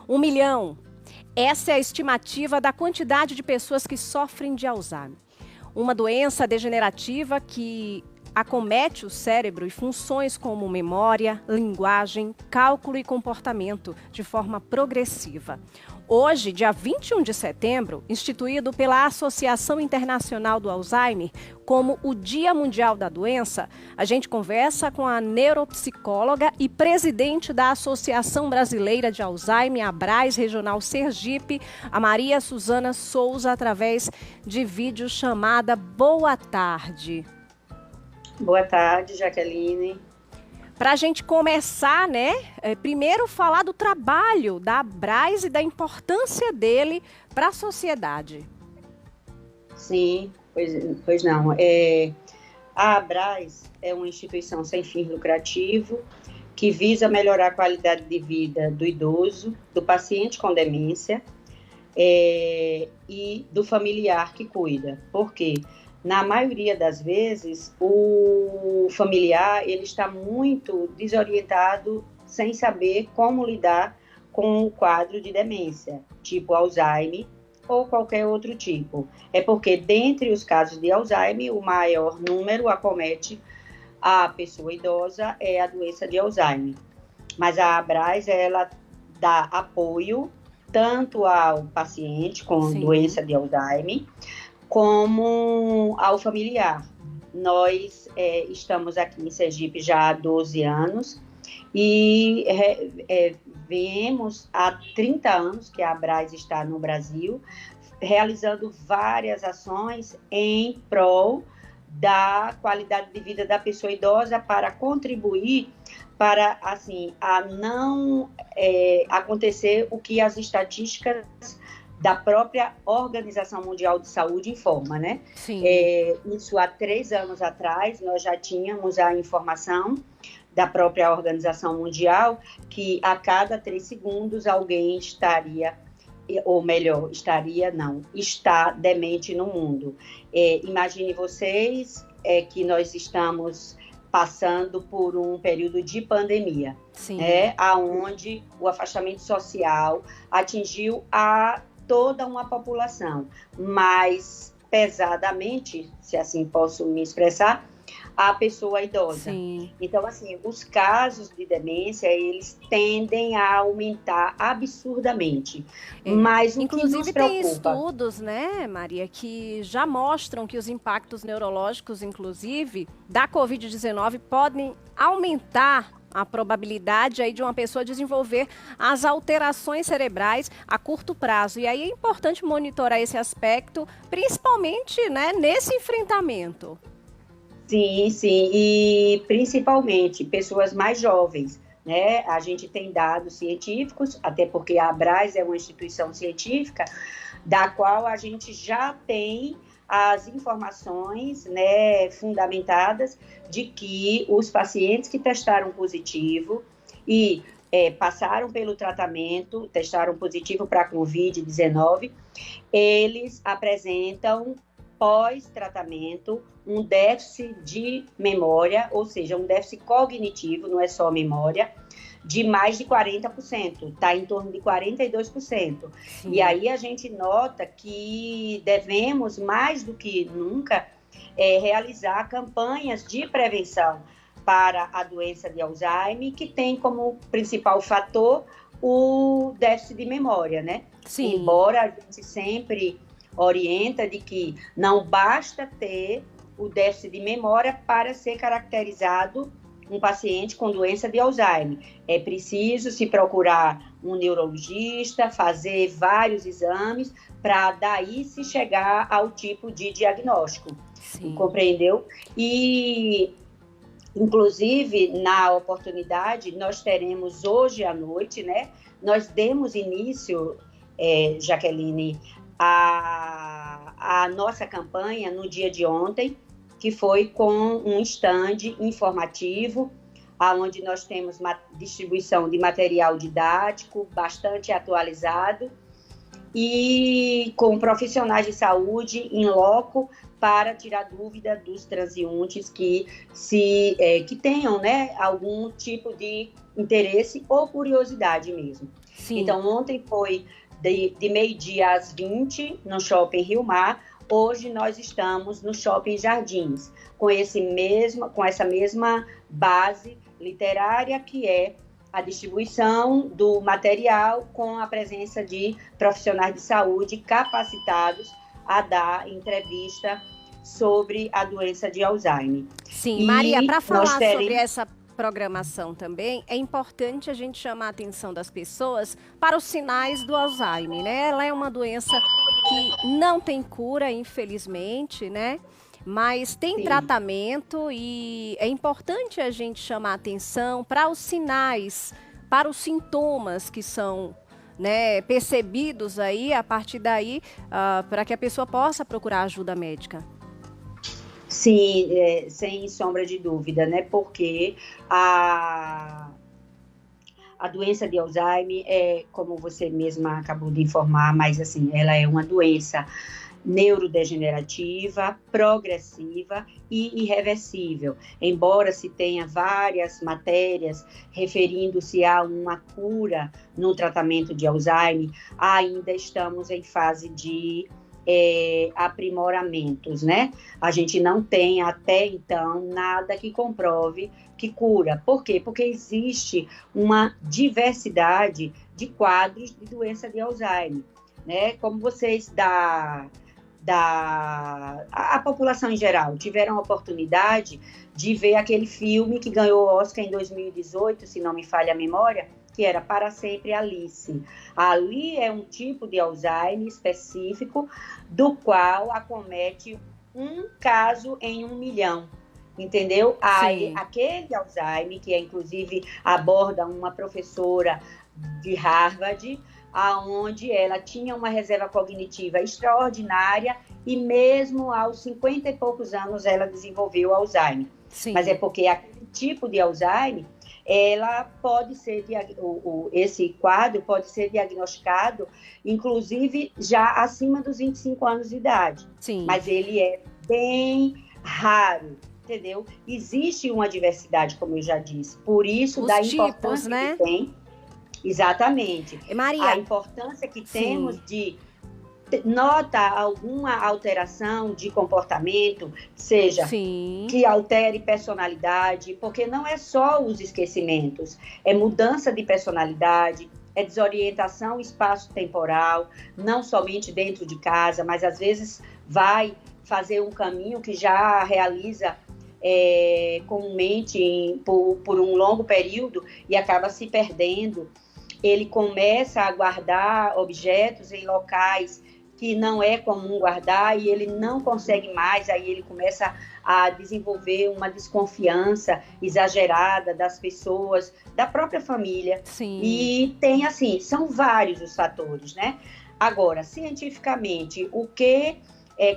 1 milhão. Essa é a estimativa da quantidade de pessoas que sofrem de Alzheimer. Uma doença degenerativa que acomete o cérebro e funções como memória, linguagem, cálculo e comportamento de forma progressiva. Hoje, dia 21 de setembro, instituído pela Associação Internacional do Alzheimer como o Dia Mundial da Doença, a gente conversa com a neuropsicóloga e presidente da Associação Brasileira de Alzheimer, ABRAS Regional Sergipe, a Maria Suzana Souza, através de vídeo chamada Boa Tarde. Boa tarde, Jaqueline. Para a gente começar, né? Primeiro falar do trabalho da ABRAS e da importância dele para a sociedade. Sim, pois não. A ABRAS é uma instituição sem fins lucrativos que visa melhorar a qualidade de vida do idoso, do paciente com demência e do familiar que cuida. Por quê? Na maioria das vezes, o familiar ele está muito desorientado, sem saber como lidar com o quadro de demência, tipo Alzheimer ou qualquer outro tipo. É porque, dentre os casos de Alzheimer, o maior número acomete a pessoa idosa é a doença de Alzheimer. Mas a ABRAS, ela dá apoio tanto ao paciente com doença de Alzheimer, como ao familiar. Nós estamos aqui em Sergipe já há 12 anos e viemos há 30 anos que a ABRAS está no Brasil, realizando várias ações em prol da qualidade de vida da pessoa idosa para contribuir para, assim, a não acontecer o que as estatísticas da própria Organização Mundial de Saúde informa, né? Sim. Isso há 3 anos atrás, nós já tínhamos a informação da própria Organização Mundial que a cada 3 segundos alguém estaria, ou melhor, está demente no mundo. Imagine vocês que nós estamos passando por um período de pandemia, onde o afastamento social atingiu toda uma população, mas pesadamente, se assim posso me expressar, a pessoa idosa. Sim. Então, assim, os casos de demência, eles tendem a aumentar absurdamente. Mas o que nos preocupa... tem estudos, né, Maria, que já mostram que os impactos neurológicos, inclusive, da Covid-19 podem aumentar a probabilidade aí de uma pessoa desenvolver as alterações cerebrais a curto prazo. E aí é importante monitorar esse aspecto, principalmente, né, nesse enfrentamento. Sim, e principalmente pessoas mais jovens, né? A gente tem dados científicos, até porque a ABRAS é uma instituição científica, da qual a gente já tem as informações, né, fundamentadas de que os pacientes que testaram positivo e passaram pelo tratamento, testaram positivo para a Covid-19, eles apresentam pós-tratamento um déficit de memória, ou seja, um déficit cognitivo, não é só memória, de mais de 40%, está em torno de 42%. Sim. E aí a gente nota que devemos, mais do que nunca, realizar campanhas de prevenção para a doença de Alzheimer, que tem como principal fator o déficit de memória, né? Sim. Embora a gente sempre orienta de que não basta ter o déficit de memória para ser caracterizado um paciente com doença de Alzheimer. É preciso se procurar um neurologista, fazer vários exames, para daí se chegar ao tipo de diagnóstico. Sim. Compreendeu? E, inclusive, na oportunidade, nós teremos hoje à noite, né? Nós demos início, Jaqueline, a nossa campanha no dia de ontem, que foi com um stand informativo, onde nós temos uma distribuição de material didático bastante atualizado e com profissionais de saúde em loco para tirar dúvida dos transeuntes que tenham, né, algum tipo de interesse ou curiosidade mesmo. Sim. Então, ontem foi de meio-dia às 20 no Shopping Rio Mar. Hoje nós estamos no Shopping Jardins, com essa mesma base literária, que é a distribuição do material com a presença de profissionais de saúde capacitados a dar entrevista sobre a doença de Alzheimer. Sim, Maria, para falar sobre essa programação também, é importante a gente chamar a atenção das pessoas para os sinais do Alzheimer, né? Ela é uma doença que não tem cura, infelizmente, né? Mas tem tratamento e é importante a gente chamar a atenção para os sinais, para os sintomas que são, né, percebidos aí, a partir daí, para que a pessoa possa procurar ajuda médica. Sim, sem sombra de dúvida, né? Porque a doença de Alzheimer é, como você mesma acabou de informar, mas assim, ela é uma doença neurodegenerativa, progressiva e irreversível. Embora se tenha várias matérias referindo-se a uma cura no tratamento de Alzheimer, ainda estamos em fase de aprimoramentos, né? A gente não tem até então nada que comprove que cura. Por quê? Porque existe uma diversidade de quadros de doença de Alzheimer, né? Como vocês a população em geral tiveram a oportunidade de ver aquele filme que ganhou o Oscar em 2018, se não me falha a memória, que era Para Sempre Alice. Ali é um tipo de Alzheimer específico, do qual acomete um caso em 1 milhão, entendeu? Aí, aquele Alzheimer, que inclusive aborda uma professora de Harvard, aonde ela tinha uma reserva cognitiva extraordinária e mesmo aos 50 e poucos anos ela desenvolveu Alzheimer. Sim. Mas é porque aquele tipo de Alzheimer, ela pode ser, esse quadro pode ser diagnosticado, inclusive, já acima dos 25 anos de idade. Sim. Mas ele é bem raro, entendeu? Existe uma diversidade, como eu já disse, por isso da importância, né, que tem. Exatamente. Maria, a importância que temos de nota alguma alteração de comportamento, seja que altere personalidade, porque não é só os esquecimentos, é mudança de personalidade, é desorientação espaço-temporal, não somente dentro de casa, mas às vezes vai fazer um caminho que já realiza comumente por um longo período e acaba se perdendo. Ele começa a guardar objetos em locais que não é comum guardar e ele não consegue mais, aí ele começa a desenvolver uma desconfiança exagerada das pessoas, da própria família. Sim. E tem assim, são vários os fatores, né? Agora, cientificamente,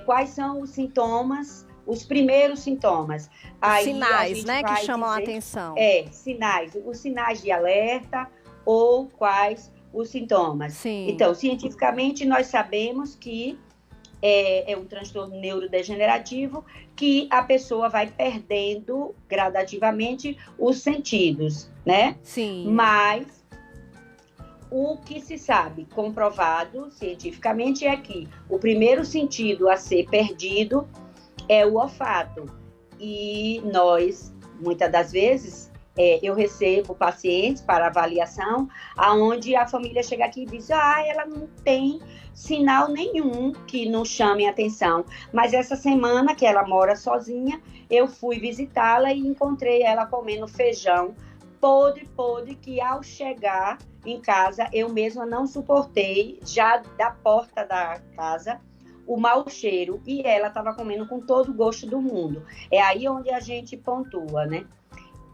quais são os sintomas, os primeiros sintomas? Aí sinais, né, que chamam a atenção. Sinais, os sinais de alerta ou quais os sintomas. Sim. Então, cientificamente, nós sabemos que é um transtorno neurodegenerativo que a pessoa vai perdendo gradativamente os sentidos, né? Sim. Mas o que se sabe, comprovado cientificamente, é que o primeiro sentido a ser perdido é o olfato. E nós, muitas das vezes, eu recebo pacientes para avaliação, aonde a família chega aqui e diz, ela não tem sinal nenhum que nos chame a atenção. Mas essa semana, que ela mora sozinha, eu fui visitá-la e encontrei ela comendo feijão podre, que ao chegar em casa, eu mesma não suportei, já da porta da casa, o mau cheiro, e ela estava comendo com todo o gosto do mundo. É aí onde a gente pontua, né?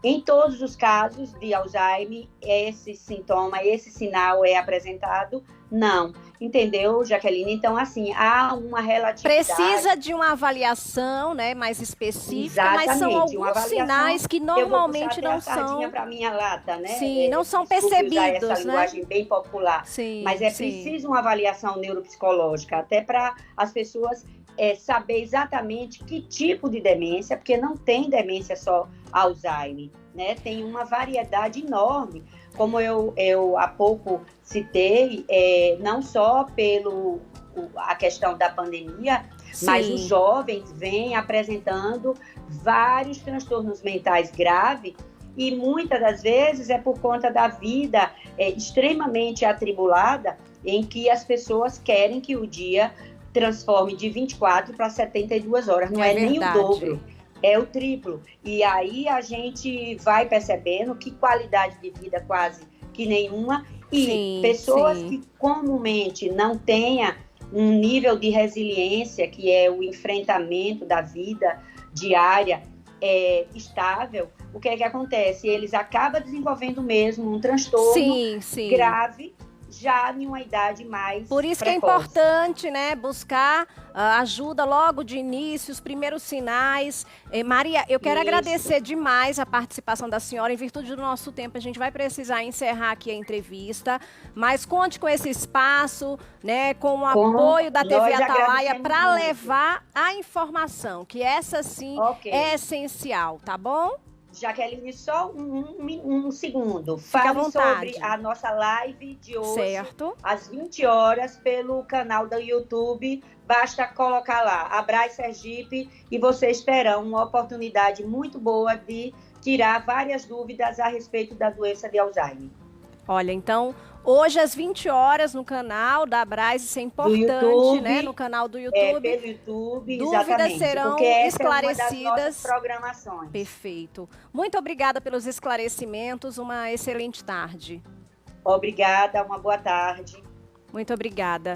Em todos os casos de Alzheimer, esse sintoma, esse sinal é apresentado? Não. Entendeu, Jaqueline? Então, assim, há uma relatividade. Precisa de uma avaliação, né, mais específica, mas são alguns sinais que normalmente não são. Para minha lata, né? Sim, não são percebidos, essa linguagem bem popular. Sim, mas é preciso uma avaliação neuropsicológica, até para as pessoas saber exatamente que tipo de demência, porque não tem demência só Alzheimer, né? Tem uma variedade enorme. como eu há pouco citei, não só a questão da pandemia, Sim. mas os jovens vêm apresentando vários transtornos mentais graves e muitas das vezes é por conta da vida extremamente atribulada em que as pessoas querem que o dia transforme de 24 para 72 horas. Não é nem o dobro, é o triplo. E aí a gente vai percebendo que qualidade de vida quase que nenhuma e pessoas que comumente não tenham um nível de resiliência, que é o enfrentamento da vida diária estável, o que é que acontece? Eles acabam desenvolvendo mesmo um transtorno grave já em uma idade mais Por isso precoce. Que é importante, né, buscar ajuda logo de início, os primeiros sinais. Maria, eu quero agradecer demais a participação da senhora. Em virtude do nosso tempo, a gente vai precisar encerrar aqui a entrevista, mas conte com esse espaço, né, com o apoio da TV Atalaia para levar a informação, que essa sim é essencial, tá bom? Jaqueline, só um segundo. Fale sobre a nossa live de hoje, às 20 horas, pelo canal do YouTube. Basta colocar lá, Abraz Sergipe, e vocês terão uma oportunidade muito boa de tirar várias dúvidas a respeito da doença de Alzheimer. Olha, então, hoje às 20 horas no canal da Abraz, isso é importante, YouTube, né? No canal do YouTube. Pelo YouTube, dúvidas exatamente. serão porque essa esclarecidas. É uma das nossas programações. Perfeito. Muito obrigada pelos esclarecimentos. Uma excelente tarde. Obrigada, uma boa tarde. Muito obrigada.